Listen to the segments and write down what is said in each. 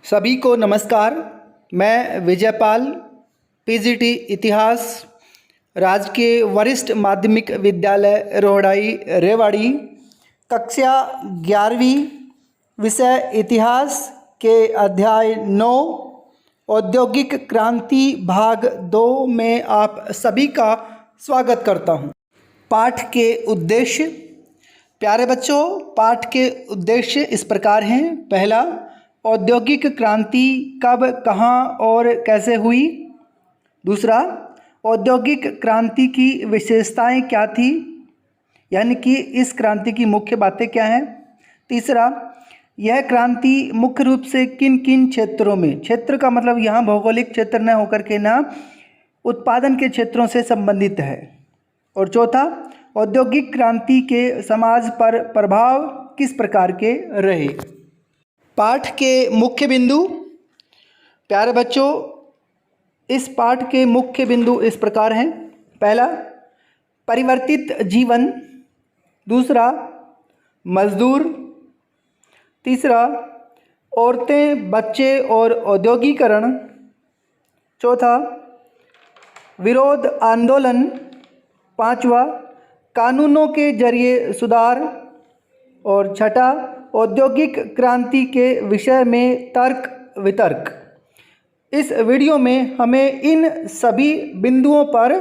सभी को नमस्कार। मैं विजयपाल, पीजीटी इतिहास, राजकीय वरिष्ठ माध्यमिक विद्यालय रोहड़ाई रेवाड़ी, कक्षा 11वीं, विषय इतिहास के अध्याय 9 औद्योगिक क्रांति भाग 2 में आप सभी का स्वागत करता हूं। पाठ के उद्देश्य। प्यारे बच्चों, पाठ के उद्देश्य इस प्रकार हैं। पहला, औद्योगिक क्रांति कब, कहाँ और कैसे हुई। दूसरा, औद्योगिक क्रांति की विशेषताएं क्या थी, यानी कि इस क्रांति की मुख्य बातें क्या हैं। तीसरा, यह क्रांति मुख्य रूप से किन किन क्षेत्रों में, क्षेत्र का मतलब यहाँ भौगोलिक क्षेत्र न होकर के ना उत्पादन के क्षेत्रों से संबंधित है। और चौथा, औद्योगिक क्रांति के समाज पर प्रभाव किस प्रकार के रहे। पाठ के मुख्य बिंदु। प्यारे बच्चों, इस पाठ के मुख्य बिंदु इस प्रकार हैं। पहला, परिवर्तित जीवन। दूसरा, मजदूर। तीसरा, औरतें, बच्चे और औद्योगिकरण। चौथा, विरोध आंदोलन। पांचवा, कानूनों के जरिए सुधार। और छठा, औद्योगिक क्रांति के विषय में तर्क वितर्क। इस वीडियो में हमें इन सभी बिंदुओं पर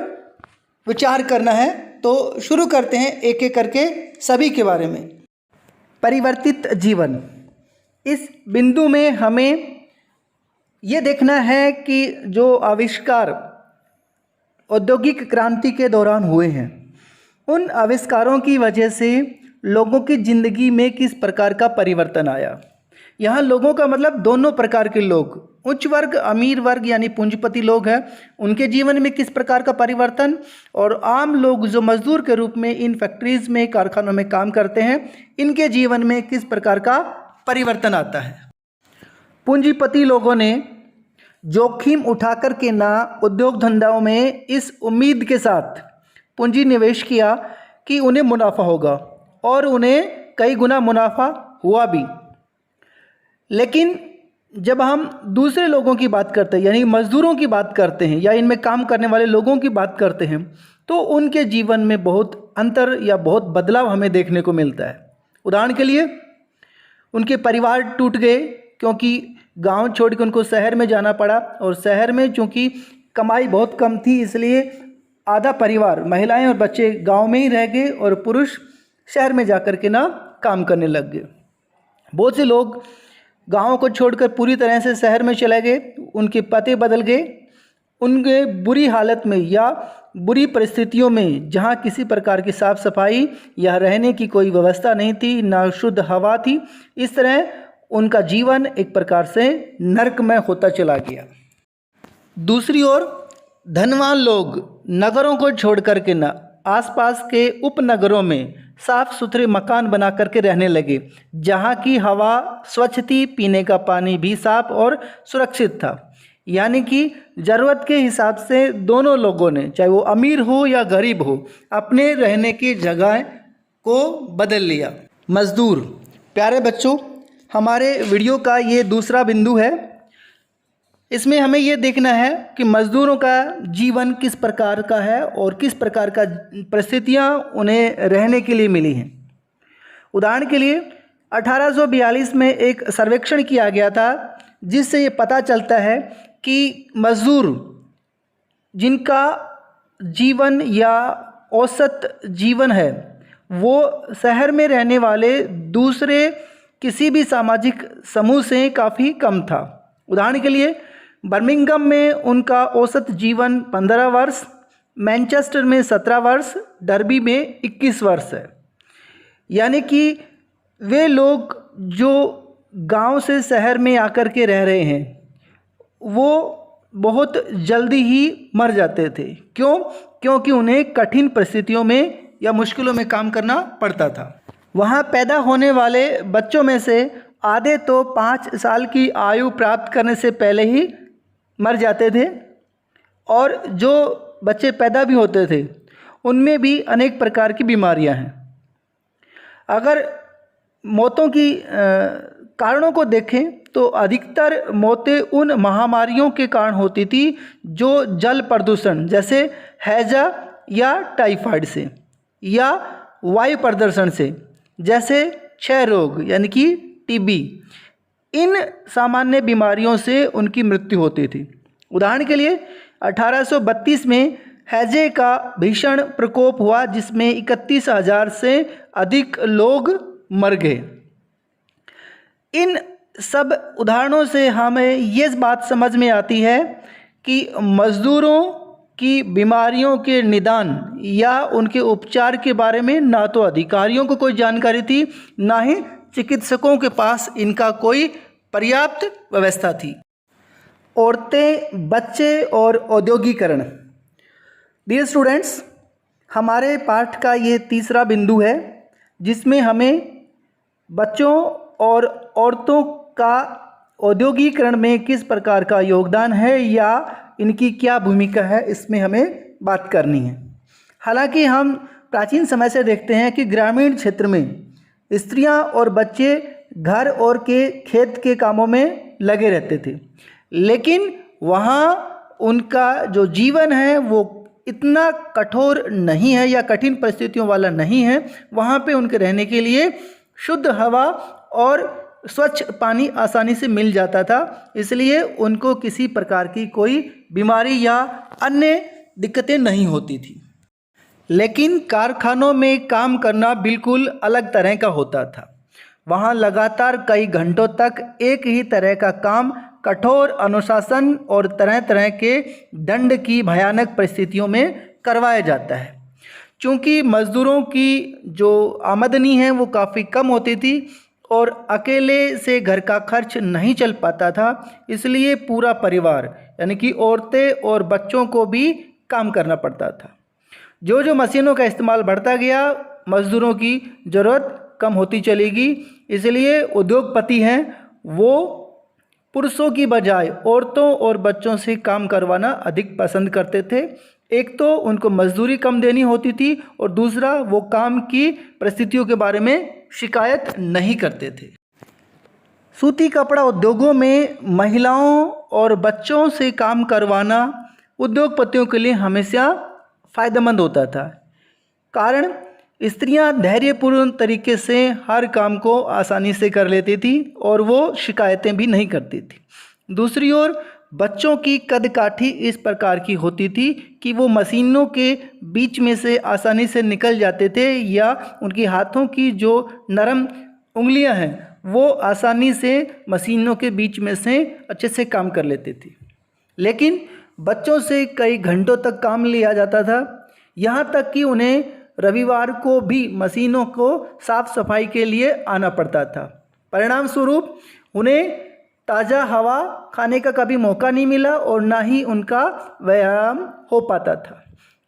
विचार करना है। तो शुरू करते हैं एक एक करके सभी के बारे में। परिवर्तित जीवन। इस बिंदु में हमें ये देखना है कि जो आविष्कार औद्योगिक क्रांति के दौरान हुए हैं, उन आविष्कारों की वजह से लोगों की ज़िंदगी में किस प्रकार का परिवर्तन आया। यहाँ लोगों का मतलब दोनों प्रकार के लोग, उच्च वर्ग, अमीर वर्ग यानी पूंजीपति लोग हैं, उनके जीवन में किस प्रकार का परिवर्तन, और आम लोग जो मजदूर के रूप में इन फैक्ट्रीज में, कारखानों में काम करते हैं, इनके जीवन में किस प्रकार का परिवर्तन आता है। पूंजीपति लोगों ने जोखिम उठाकर के ना उद्योग धंधाओं में इस उम्मीद के साथ पूंजी निवेश किया कि उन्हें मुनाफा होगा, और उन्हें कई गुना मुनाफा हुआ भी। लेकिन जब हम दूसरे लोगों की बात करते हैं, यानी मजदूरों की बात करते हैं या इनमें काम करने वाले लोगों की बात करते हैं, तो उनके जीवन में बहुत अंतर या बहुत बदलाव हमें देखने को मिलता है। उदाहरण के लिए, उनके परिवार टूट गए क्योंकि गांव छोड़ के उनको शहर में जाना पड़ा, और शहर में चूँकि कमाई बहुत कम थी, इसलिए आधा परिवार, महिलाएं और बच्चे गांव में ही रह गए और पुरुष शहर में जाकर के ना काम करने लग गए। बहुत से लोग गांव को छोड़कर पूरी तरह से शहर में चले गए, उनके पते बदल गए। उनके बुरी हालत में या बुरी परिस्थितियों में, जहां किसी प्रकार की साफ सफाई या रहने की कोई व्यवस्था नहीं थी, ना शुद्ध हवा थी, इस तरह उनका जीवन एक प्रकार से नरकमय होता चला गया। दूसरी ओर धनवान लोग नगरों को छोड़ करके ना आसपास के उपनगरों में साफ सुथरे मकान बना करके रहने लगे, जहाँ की हवा स्वच्छ थी, पीने का पानी भी साफ और सुरक्षित था। यानी कि ज़रूरत के हिसाब से दोनों लोगों ने, चाहे वो अमीर हो या गरीब हो, अपने रहने की जगह को बदल लिया। मजदूर। प्यारे बच्चों, हमारे वीडियो का ये दूसरा बिंदु है। इसमें हमें ये देखना है कि मज़दूरों का जीवन किस प्रकार का है और किस प्रकार का परिस्थितियाँ उन्हें रहने के लिए मिली हैं। उदाहरण के लिए 1842 में एक सर्वेक्षण किया गया था, जिससे ये पता चलता है कि मज़दूर जिनका जीवन या औसत जीवन है, वो शहर में रहने वाले दूसरे किसी भी सामाजिक समूह से काफ़ी कम था। उदाहरण के लिए, बर्मिंघम में उनका औसत जीवन 15 वर्ष, मैनचेस्टर में 17 वर्ष, डर्बी में 21 वर्ष है। यानी कि वे लोग जो गांव से शहर में आकर के रह रहे हैं, वो बहुत जल्दी ही मर जाते थे। क्यों? क्योंकि उन्हें कठिन परिस्थितियों में या मुश्किलों में काम करना पड़ता था। वहाँ पैदा होने वाले बच्चों में से आधे तो 5 साल की आयु प्राप्त करने से पहले ही मर जाते थे, और जो बच्चे पैदा भी होते थे उनमें भी अनेक प्रकार की बीमारियां हैं। अगर मौतों की कारणों को देखें तो अधिकतर मौतें उन महामारियों के कारण होती थी जो जल प्रदूषण जैसे हैजा या टाइफाइड से, या वायु प्रदूषण से जैसे क्षय रोग यानी कि टीबी, इन सामान्य बीमारियों से उनकी मृत्यु होती थी। उदाहरण के लिए 1832 में हैजे का भीषण प्रकोप हुआ जिसमें 31,000 से अधिक लोग मर गए। इन सब उदाहरणों से हमें ये बात समझ में आती है कि मज़दूरों की बीमारियों के निदान या उनके उपचार के बारे में ना तो अधिकारियों को कोई जानकारी थी, ना ही चिकित्सकों के पास इनका कोई पर्याप्त व्यवस्था थी। औरतें, बच्चे और औद्योगिकरण। डियर स्टूडेंट्स, हमारे पाठ का ये तीसरा बिंदु है जिसमें हमें बच्चों और औरतों का औद्योगिकरण में किस प्रकार का योगदान है या इनकी क्या भूमिका है, इसमें हमें बात करनी है। हालांकि हम प्राचीन समय से देखते हैं कि ग्रामीण क्षेत्र में स्त्रियां और बच्चे घर और के खेत के कामों में लगे रहते थे, लेकिन वहाँ उनका जो जीवन है वो इतना कठोर नहीं है या कठिन परिस्थितियों वाला नहीं है। वहाँ पे उनके रहने के लिए शुद्ध हवा और स्वच्छ पानी आसानी से मिल जाता था, इसलिए उनको किसी प्रकार की कोई बीमारी या अन्य दिक्कतें नहीं होती थी। लेकिन कारखानों में काम करना बिल्कुल अलग तरह का होता था। वहाँ लगातार कई घंटों तक एक ही तरह का काम कठोर अनुशासन और तरह तरह के दंड की भयानक परिस्थितियों में करवाया जाता है। चूँकि मज़दूरों की जो आमदनी है वो काफ़ी कम होती थी और अकेले से घर का खर्च नहीं चल पाता था, इसलिए पूरा परिवार यानी कि औरतें और बच्चों को भी काम करना पड़ता था। जो जो मशीनों का इस्तेमाल बढ़ता गया, मज़दूरों की ज़रूरत कम होती चलेगी, इसलिए उद्योगपति हैं वो पुरुषों की बजाय औरतों और बच्चों से काम करवाना अधिक पसंद करते थे। एक तो उनको मजदूरी कम देनी होती थी और दूसरा वो काम की परिस्थितियों के बारे में शिकायत नहीं करते थे। सूती कपड़ा उद्योगों में महिलाओं और बच्चों से काम करवाना उद्योगपतियों के लिए हमेशा फ़ायदेमंद होता था, कारण स्त्रियां धैर्यपूर्ण तरीके से हर काम को आसानी से कर लेती थी और वो शिकायतें भी नहीं करती थी। दूसरी ओर बच्चों की कदकाठी इस प्रकार की होती थी कि वो मशीनों के बीच में से आसानी से निकल जाते थे या उनके हाथों की जो नरम उंगलियां हैं वो आसानी से मशीनों के बीच में से अच्छे से काम कर लेती थी। लेकिन बच्चों से कई घंटों तक काम लिया जाता था, यहाँ तक कि उन्हें रविवार को भी मशीनों को साफ सफाई के लिए आना पड़ता था। परिणाम स्वरूप उन्हें ताज़ा हवा खाने का कभी मौका नहीं मिला और ना ही उनका व्यायाम हो पाता था।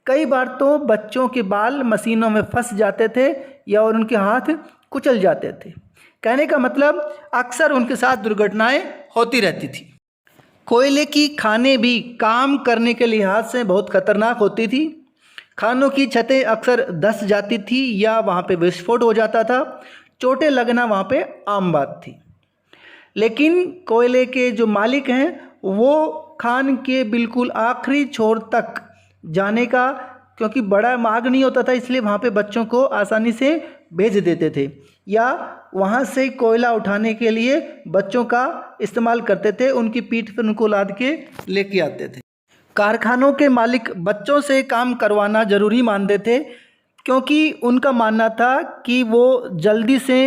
कई बार तो बच्चों के बाल मशीनों में फंस जाते थे या और उनके हाथ कुचल जाते थे। कहने का मतलब अक्सर उनके साथ दुर्घटनाएं होती रहती थी। कोयले की खानें भी काम करने के लिहाज से बहुत खतरनाक होती थी। खानों की छतें अक्सर धंस जाती थी या वहाँ पे विस्फोट हो जाता था। चोटें लगना वहाँ पे आम बात थी। लेकिन कोयले के जो मालिक हैं वो खान के बिल्कुल आखिरी छोर तक जाने का, क्योंकि बड़ा मार्ग नहीं होता था, इसलिए वहाँ पे बच्चों को आसानी से भेज देते थे या वहाँ से कोयला उठाने के लिए बच्चों का इस्तेमाल करते थे, उनकी पीठ पर उनको लाद के लेके आते थे। कारखानों के मालिक बच्चों से काम करवाना ज़रूरी मानते थे, क्योंकि उनका मानना था कि वो जल्दी से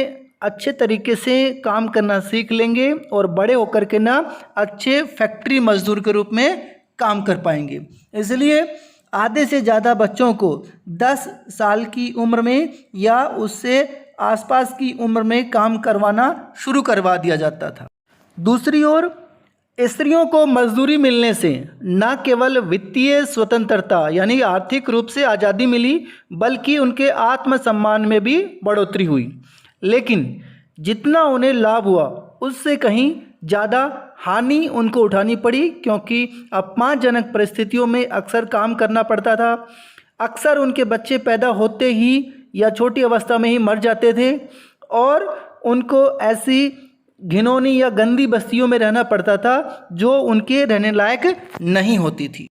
अच्छे तरीके से काम करना सीख लेंगे और बड़े होकर के ना अच्छे फैक्ट्री मजदूर के रूप में काम कर पाएंगे। इसलिए आधे से ज़्यादा बच्चों को 10 साल की उम्र में या उससे आसपास की उम्र में काम करवाना शुरू करवा दिया जाता था। दूसरी ओर स्त्रियों को मजदूरी मिलने से न केवल वित्तीय स्वतंत्रता यानी आर्थिक रूप से आज़ादी मिली, बल्कि उनके आत्मसम्मान में भी बढ़ोतरी हुई। लेकिन जितना उन्हें लाभ हुआ उससे कहीं ज़्यादा हानि उनको उठानी पड़ी, क्योंकि अपमानजनक परिस्थितियों में अक्सर काम करना पड़ता था। अक्सर उनके बच्चे पैदा होते ही या छोटी अवस्था में ही मर जाते थे और उनको ऐसी घिनौनी या गंदी बस्तियों में रहना पड़ता था जो उनके रहने लायक नहीं होती थी।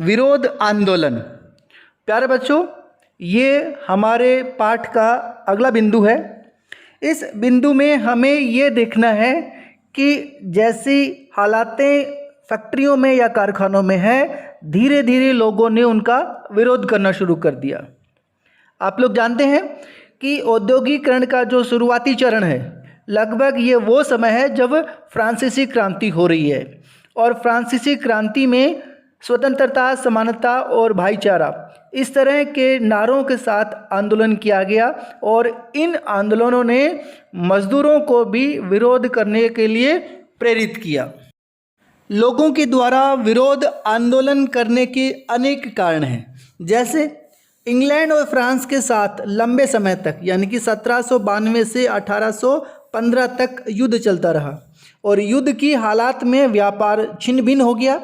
विरोध आंदोलन। प्यारे बच्चों, ये हमारे पाठ का अगला बिंदु है। इस बिंदु में हमें ये देखना है कि जैसी हालातें फैक्ट्रियों में या कारखानों में है, धीरे धीरे लोगों ने उनका विरोध करना शुरू कर दिया। आप लोग जानते हैं कि औद्योगिकरण का जो शुरुआती चरण है, लगभग ये वो समय है जब फ्रांसीसी क्रांति हो रही है। और फ्रांसीसी क्रांति में स्वतंत्रता, समानता और भाईचारा, इस तरह के नारों के साथ आंदोलन किया गया और इन आंदोलनों ने मजदूरों को भी विरोध करने के लिए प्रेरित किया। लोगों के द्वारा विरोध आंदोलन करने के अनेक कारण हैं। जैसे इंग्लैंड और फ्रांस के साथ लंबे समय तक, यानी कि 1792 से 1815 तक युद्ध चलता रहा और युद्ध की हालात में व्यापार छिन्न भिन्न हो गया।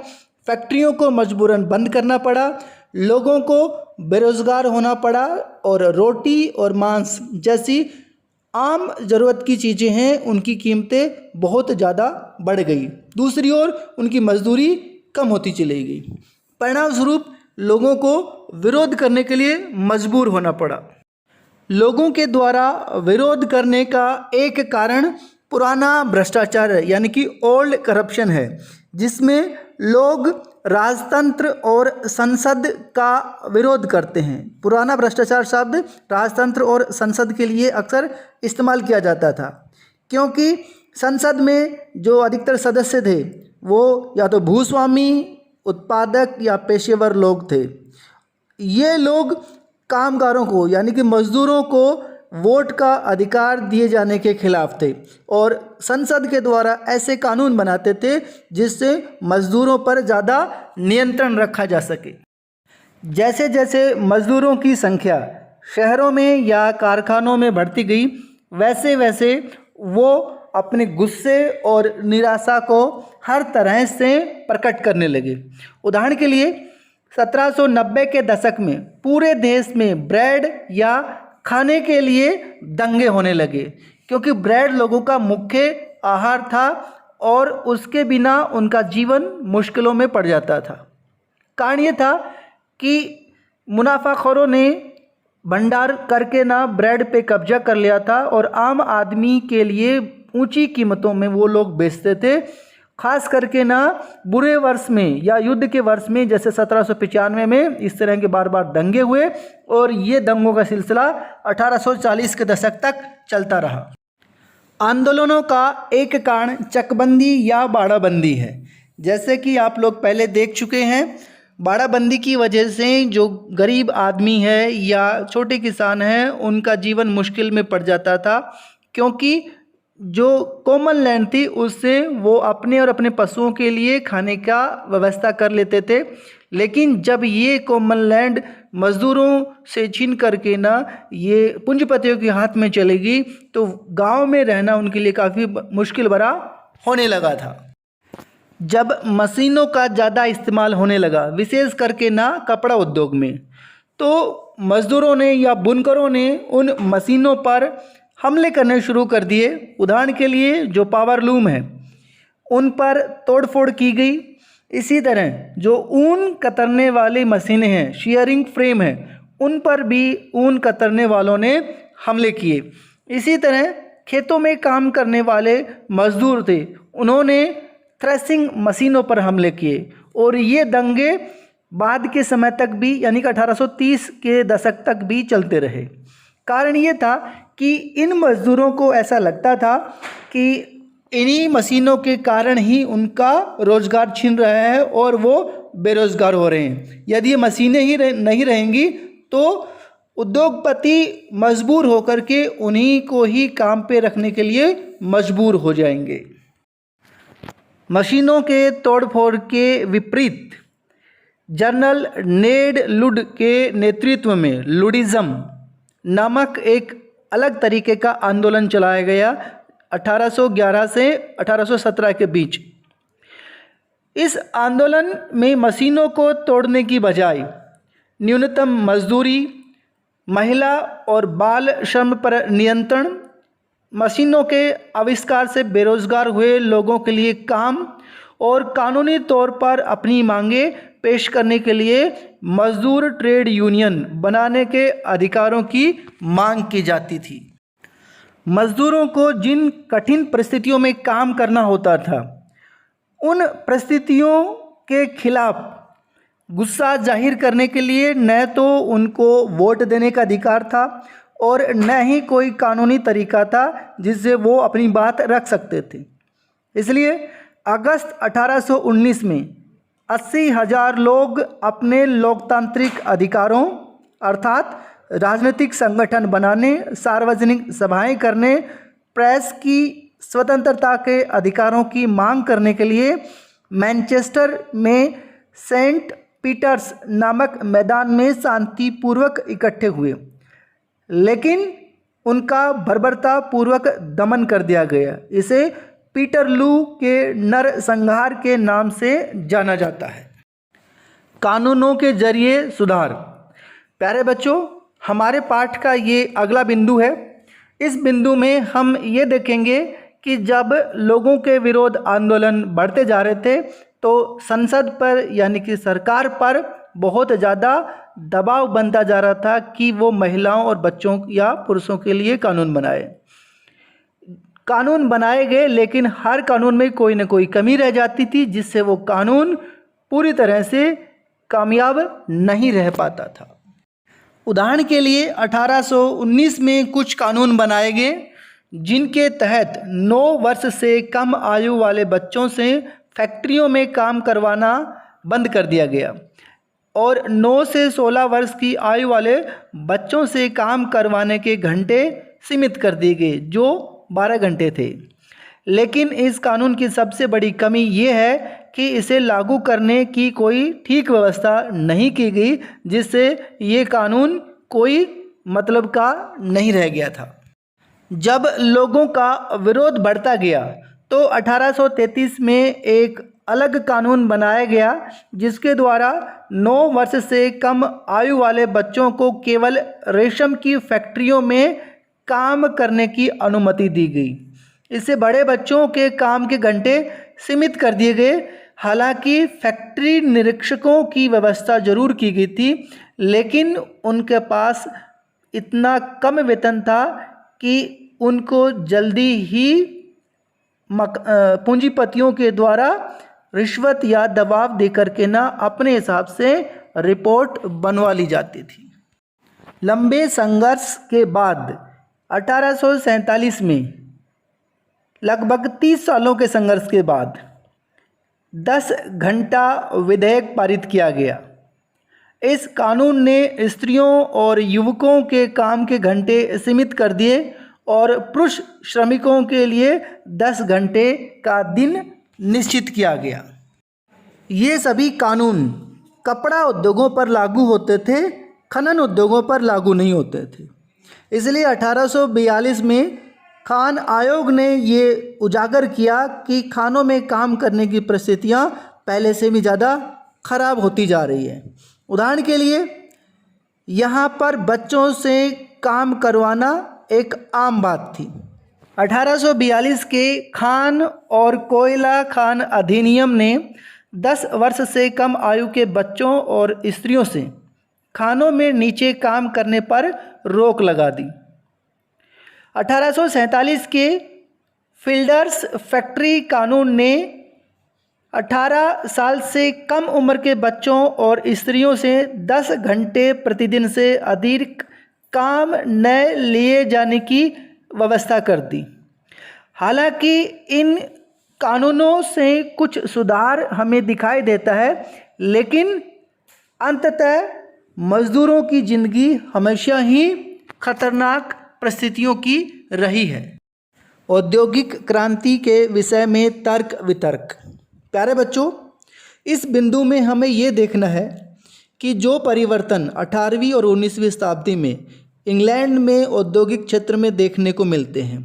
फैक्ट्रियों को मजबूरन बंद करना पड़ा, लोगों को बेरोजगार होना पड़ा और रोटी और मांस जैसी आम ज़रूरत की चीज़ें हैं, उनकी कीमतें बहुत ज़्यादा बढ़ गई। दूसरी ओर उनकी मजदूरी कम होती चली गई। परिणाम स्वरूप लोगों को विरोध करने के लिए मजबूर होना पड़ा। लोगों के द्वारा विरोध करने का एक कारण पुराना भ्रष्टाचार है, यानी कि ओल्ड करप्शन है, जिसमें लोग राजतंत्र और संसद का विरोध करते हैं। पुराना भ्रष्टाचार शब्द राजतंत्र और संसद के लिए अक्सर इस्तेमाल किया जाता था, क्योंकि संसद में जो अधिकतर सदस्य थे वो या तो भूस्वामी, उत्पादक या पेशेवर लोग थे। ये लोग कामगारों को, यानी कि मजदूरों को वोट का अधिकार दिए जाने के खिलाफ थे और संसद के द्वारा ऐसे कानून बनाते थे जिससे मजदूरों पर ज़्यादा नियंत्रण रखा जा सके। जैसे जैसे मजदूरों की संख्या शहरों में या कारखानों में बढ़ती गई, वैसे वैसे वो अपने गुस्से और निराशा को हर तरह से प्रकट करने लगे। उदाहरण के लिए 1790 के दशक में पूरे देश में ब्रेड या खाने के लिए दंगे होने लगे, क्योंकि ब्रेड लोगों का मुख्य आहार था और उसके बिना उनका जीवन मुश्किलों में पड़ जाता था। कारण ये था कि मुनाफाखोरों ने भंडार करके ना ब्रेड पे कब्जा कर लिया था और आम आदमी के लिए ऊंची कीमतों में वो लोग बेचते थे। खास करके ना बुरे वर्ष में या युद्ध के वर्ष में, जैसे 1795 में इस तरह के बार बार दंगे हुए और ये दंगों का सिलसिला 1840 के दशक तक चलता रहा। आंदोलनों का एक कारण चकबंदी या बाड़ाबंदी है। जैसे कि आप लोग पहले देख चुके हैं, बाड़ाबंदी की वजह से जो गरीब आदमी है या छोटे किसान हैं, उनका जीवन मुश्किल में पड़ जाता था, क्योंकि जो कॉमन लैंड थी उससे वो अपने और अपने पशुओं के लिए खाने का व्यवस्था कर लेते थे। लेकिन जब ये कॉमन लैंड मज़दूरों से छीन करके ना ये पूंजीपतियों के हाथ में चलेगी, तो गांव में रहना उनके लिए काफ़ी मुश्किल भरा होने लगा था। जब मशीनों का ज़्यादा इस्तेमाल होने लगा, विशेष करके ना कपड़ा उद्योग में, तो मज़दूरों ने या बुनकरों ने उन मशीनों पर हमले करने शुरू कर दिए। उदाहरण के लिए जो पावर लूम है, उन पर तोड़फोड़ की गई। इसी तरह जो ऊन कतरने वाली मशीनें हैं, शीयरिंग फ्रेम है, उन पर भी ऊन कतरने वालों ने हमले किए। इसी तरह खेतों में काम करने वाले मजदूर थे, उन्होंने थ्रेसिंग मशीनों पर हमले किए और ये दंगे बाद के समय तक भी, यानी कि 1830 के दशक तक भी चलते रहे। कारण ये था कि इन मज़दूरों को ऐसा लगता था कि इन्हीं मशीनों के कारण ही उनका रोज़गार छिन रहा है और वो बेरोज़गार हो रहे हैं। यदि ये मशीनें ही नहीं रहेंगी तो उद्योगपति मजबूर होकर के उन्हीं को ही काम पे रखने के लिए मजबूर हो जाएंगे। मशीनों के तोड़फोड़ के विपरीत जनरल नेड लुड के नेतृत्व में लुडिज़म नामक एक अलग तरीके का आंदोलन चलाया गया 1811 से 1817 के बीच। इस आंदोलन में मशीनों को तोड़ने की बजाय न्यूनतम मजदूरी, महिला और बाल श्रम पर नियंत्रण, मशीनों के आविष्कार से बेरोजगार हुए लोगों के लिए काम और कानूनी तौर पर अपनी मांगें पेश करने के लिए मजदूर ट्रेड यूनियन बनाने के अधिकारों की मांग की जाती थी। मजदूरों को जिन कठिन परिस्थितियों में काम करना होता था, उन परिस्थितियों के खिलाफ गुस्सा जाहिर करने के लिए न तो उनको वोट देने का अधिकार था और न ही कोई कानूनी तरीका था जिससे वो अपनी बात रख सकते थे। इसलिए अगस्त 1819 में 80,000 लोग अपने लोकतांत्रिक अधिकारों अर्थात राजनीतिक संगठन बनाने, सार्वजनिक सभाएं करने, प्रेस की स्वतंत्रता के अधिकारों की मांग करने के लिए मैनचेस्टर में सेंट पीटर्स नामक मैदान में शांतिपूर्वक इकट्ठे हुए, लेकिन उनका बर्बरतापूर्वक दमन कर दिया गया। इसे पीटरलू के नरसंहार के नाम से जाना जाता है। कानूनों के जरिए सुधार। प्यारे बच्चों, हमारे पाठ का ये अगला बिंदु है। इस बिंदु में हम ये देखेंगे कि जब लोगों के विरोध आंदोलन बढ़ते जा रहे थे तो संसद पर यानी कि सरकार पर बहुत ज़्यादा दबाव बनता जा रहा था कि वो महिलाओं और बच्चों या पुरुषों के लिए कानून बनाए। कानून बनाए गए, लेकिन हर कानून में कोई ना कोई कमी रह जाती थी जिससे वो कानून पूरी तरह से कामयाब नहीं रह पाता था। उदाहरण के लिए 1819 में कुछ कानून बनाए गए जिनके तहत 9 वर्ष से कम आयु वाले बच्चों से फैक्ट्रियों में काम करवाना बंद कर दिया गया और 9 से 16 वर्ष की आयु वाले बच्चों से काम करवाने के घंटे सीमित कर दिए गए जो 12 घंटे थे। लेकिन इस कानून की सबसे बड़ी कमी ये है कि इसे लागू करने की कोई ठीक व्यवस्था नहीं की गई, जिससे ये कानून कोई मतलब का नहीं रह गया था। जब लोगों का विरोध बढ़ता गया तो 1833 में एक अलग कानून बनाया गया जिसके द्वारा 9 वर्ष से कम आयु वाले बच्चों को केवल रेशम की फैक्ट्रियों में काम करने की अनुमति दी गई। इससे बड़े बच्चों के काम के घंटे सीमित कर दिए गए। हालांकि फैक्ट्री निरीक्षकों की व्यवस्था जरूर की गई थी, लेकिन उनके पास इतना कम वेतन था कि उनको जल्दी ही पूंजीपतियों के द्वारा रिश्वत या दबाव देकर के ना अपने हिसाब से रिपोर्ट बनवा ली जाती थी। लंबे संघर्ष के बाद 1847 में लगभग 30 सालों के संघर्ष के बाद 10 घंटा विधेयक पारित किया गया। इस कानून ने स्त्रियों और युवकों के काम के घंटे सीमित कर दिए और पुरुष श्रमिकों के लिए 10 घंटे का दिन निश्चित किया गया। ये सभी कानून कपड़ा उद्योगों पर लागू होते थे, खनन उद्योगों पर लागू नहीं होते थे। इसलिए 1842 में खान आयोग ने ये उजागर किया कि खानों में काम करने की परिस्थितियाँ पहले से भी ज़्यादा खराब होती जा रही है। उदाहरण के लिए यहाँ पर बच्चों से काम करवाना एक आम बात थी। 1842 के खान और कोयला खान अधिनियम ने 10 वर्ष से कम आयु के बच्चों और स्त्रियों से खानों में नीचे काम करने पर रोक लगा दी। 1847 के फील्डर्स फैक्ट्री कानून ने 18 साल से कम उम्र के बच्चों और स्त्रियों से 10 घंटे प्रतिदिन से अधिक काम न लिए जाने की व्यवस्था कर दी। हालांकि इन कानूनों से कुछ सुधार हमें दिखाई देता है, लेकिन अंततः मजदूरों की ज़िंदगी हमेशा ही खतरनाक परिस्थितियों की रही है। औद्योगिक क्रांति के विषय में तर्क वितर्क। प्यारे बच्चों, इस बिंदु में हमें ये देखना है कि जो परिवर्तन 18वीं और 19वीं शताब्दी में इंग्लैंड में औद्योगिक क्षेत्र में देखने को मिलते हैं,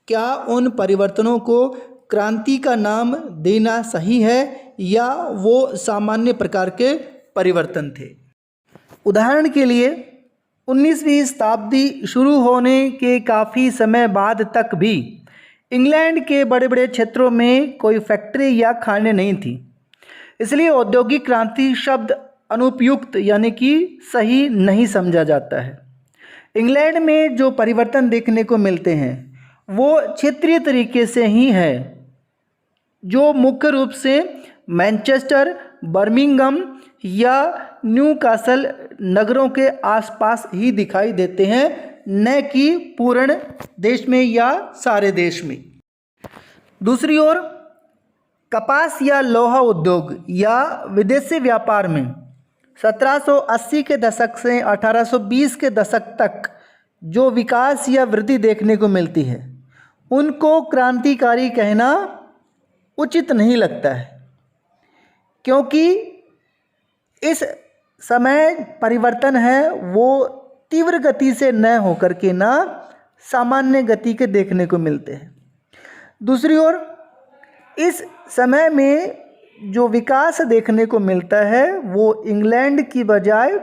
क्या उन परिवर्तनों को क्रांति का नाम देना सही है या वो सामान्य प्रकार के परिवर्तन थे। उदाहरण के लिए 19वीं शताब्दी शुरू होने के काफ़ी समय बाद तक भी इंग्लैंड के बड़े बड़े क्षेत्रों में कोई फैक्ट्री या खाने नहीं थी। इसलिए औद्योगिक क्रांति शब्द अनुपयुक्त यानी कि सही नहीं समझा जाता है। इंग्लैंड में जो परिवर्तन देखने को मिलते हैं वो क्षेत्रीय तरीके से ही है, जो मुख्य रूप से मैनचेस्टर, बर्मिंघम या न्यूकासल नगरों के आसपास ही दिखाई देते हैं, न कि पूर्ण देश में या सारे देश में। दूसरी ओर कपास या लोहा उद्योग या विदेशी व्यापार में 1780 के दशक से 1820 के दशक तक जो विकास या वृद्धि देखने को मिलती है उनको क्रांतिकारी कहना उचित नहीं लगता है, क्योंकि इस समय परिवर्तन है वो तीव्र गति से न होकर के ना सामान्य गति के देखने को मिलते हैं। दूसरी ओर इस समय में जो विकास देखने को मिलता है वो इंग्लैंड की बजाय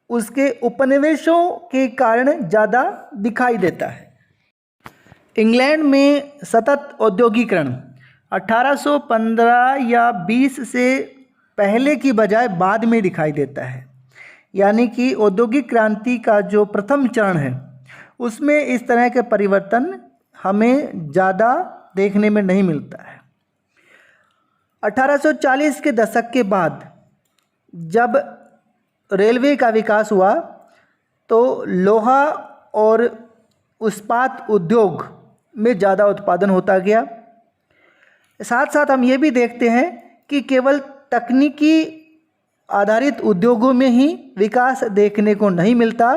उसके उपनिवेशों के कारण ज़्यादा दिखाई देता है। इंग्लैंड में सतत औद्योगिकरण 1815 या 20 से पहले की बजाय बाद में दिखाई देता है, यानी कि औद्योगिक क्रांति का जो प्रथम चरण है उसमें इस तरह के परिवर्तन हमें ज़्यादा देखने में नहीं मिलता है। 1840 के दशक के बाद जब रेलवे का विकास हुआ तो लोहा और इस्पात उद्योग में ज़्यादा उत्पादन होता गया। साथ साथ हम ये भी देखते हैं कि केवल तकनीकी आधारित उद्योगों में ही विकास देखने को नहीं मिलता,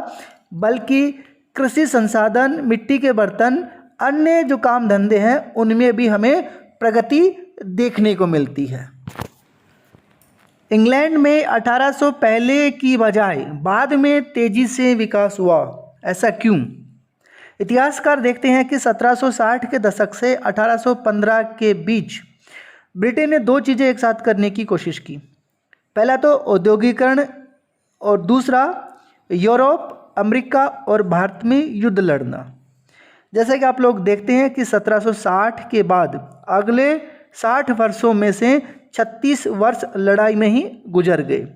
बल्कि कृषि संसाधन, मिट्टी के बर्तन, अन्य जो काम धंधे हैं उनमें भी हमें प्रगति देखने को मिलती है। इंग्लैंड में 1800 पहले की बजाय बाद में तेज़ी से विकास हुआ, ऐसा क्यों? इतिहासकार देखते हैं कि 1760 के दशक से 1815 के बीच ब्रिटेन ने दो चीज़ें एक साथ करने की कोशिश की। पहला तो औद्योगिकरण और दूसरा यूरोप, अमेरिका और भारत में युद्ध लड़ना। जैसे कि आप लोग देखते हैं कि 1760 के बाद अगले 60 वर्षों में से 36 वर्ष लड़ाई में ही गुजर गए।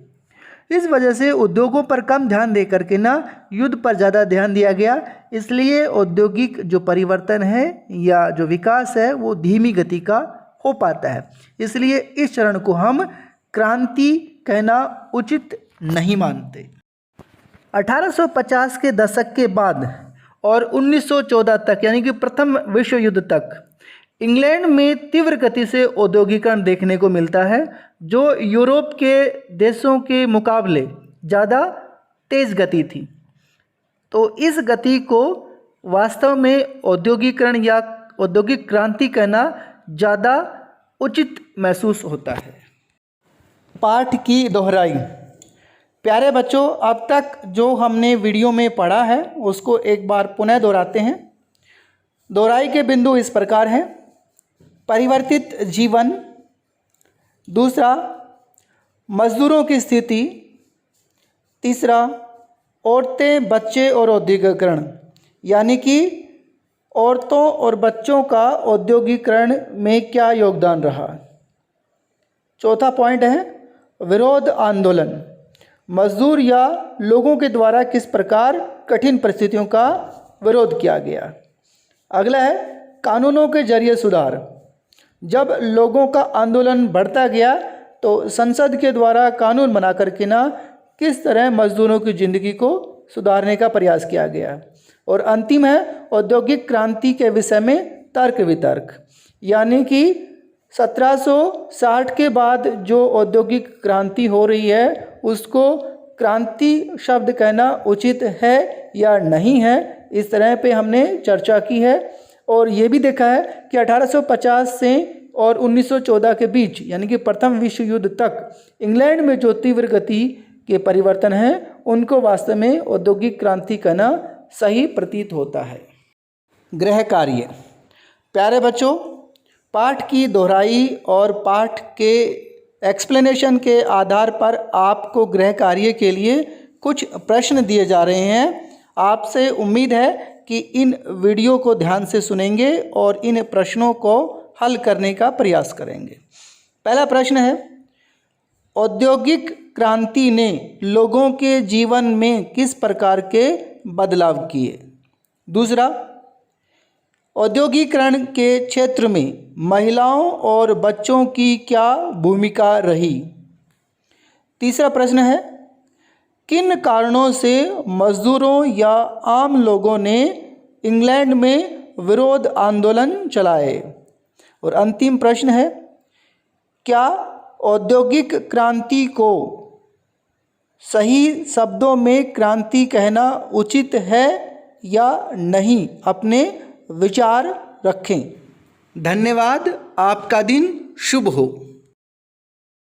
इस वजह से उद्योगों पर कम ध्यान दे करके ना युद्ध पर ज़्यादा ध्यान दिया गया। इसलिए औद्योगिक जो परिवर्तन है या जो विकास है वो धीमी गति का हो पाता है। इसलिए इस चरण को हम क्रांति कहना उचित नहीं मानते। 1850 के दशक के बाद और 1914 तक यानी कि प्रथम विश्व युद्ध तक इंग्लैंड में तीव्र गति से औद्योगिकरण देखने को मिलता है, जो यूरोप के देशों के मुकाबले ज़्यादा तेज़ गति थी। तो इस गति को वास्तव में औद्योगिकरण या औद्योगिक क्रांति कहना ज़्यादा उचित महसूस होता है। पाठ की दोहराई। प्यारे बच्चों, अब तक जो हमने वीडियो में पढ़ा है उसको एक बार पुनः दोहराते हैं। दोहराई के बिंदु इस प्रकार हैं: परिवर्तित जीवन, दूसरा मजदूरों की स्थिति, तीसरा औरतें, बच्चे और औद्योगिकरण, यानी कि औरतों और बच्चों का औद्योगिकरण में क्या योगदान रहा। चौथा पॉइंट है विरोध आंदोलन, मजदूर या लोगों के द्वारा किस प्रकार कठिन परिस्थितियों का विरोध किया गया। अगला है कानूनों के जरिए सुधार, जब लोगों का आंदोलन बढ़ता गया तो संसद के द्वारा कानून बना करके ना किस तरह मजदूरों की ज़िंदगी को सुधारने का प्रयास किया गया। और अंतिम है औद्योगिक क्रांति के विषय में तर्क वितर्क, यानी कि 1760 के बाद जो औद्योगिक क्रांति हो रही है उसको क्रांति शब्द कहना उचित है या नहीं है, इस तरह पे हमने चर्चा की है। और ये भी देखा है कि 1850 से और 1914 के बीच यानी कि प्रथम विश्व युद्ध तक इंग्लैंड में जो तीव्र गति के परिवर्तन हैं उनको वास्तव में औद्योगिक क्रांति कहना सही प्रतीत होता है। गृह कार्य। प्यारे बच्चों, पाठ की दोहराई और पाठ के एक्सप्लेनेशन के आधार पर आपको गृह कार्य के लिए कुछ प्रश्न दिए जा रहे हैं। आपसे उम्मीद है कि इन वीडियो को ध्यान से सुनेंगे और इन प्रश्नों को हल करने का प्रयास करेंगे। पहला प्रश्न है, औद्योगिक क्रांति ने लोगों के जीवन में किस प्रकार के बदलाव किए? दूसरा, औद्योगिकरण के क्षेत्र में महिलाओं और बच्चों की क्या भूमिका रही? तीसरा प्रश्न है, किन कारणों से मजदूरों या आम लोगों ने इंग्लैंड में विरोध आंदोलन चलाए? और अंतिम प्रश्न है, क्या औद्योगिक क्रांति को सही शब्दों में क्रांति कहना उचित है या नहीं? अपने विचार रखें। धन्यवाद। आपका दिन शुभ हो।